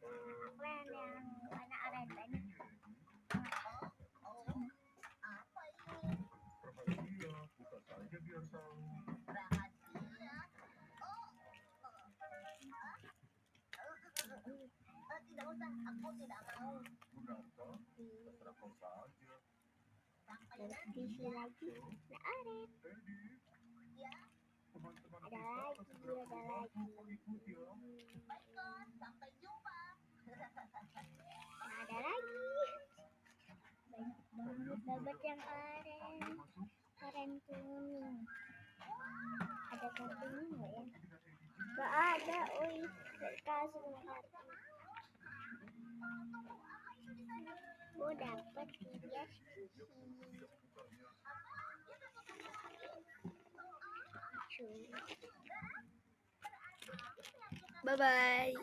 Keren yang warna oranye tadi. Tidak usah, aku tidak mau. Terus diisi lagi warna oranye. Ada lagi. Baiklah, sampai jumpa. Ada lagi. Banyak banget babat yang keren kuning. Ada kartunya nggak ya? Nggak ada, kasih kartu. Oh, dapat dia sih. Bye bye.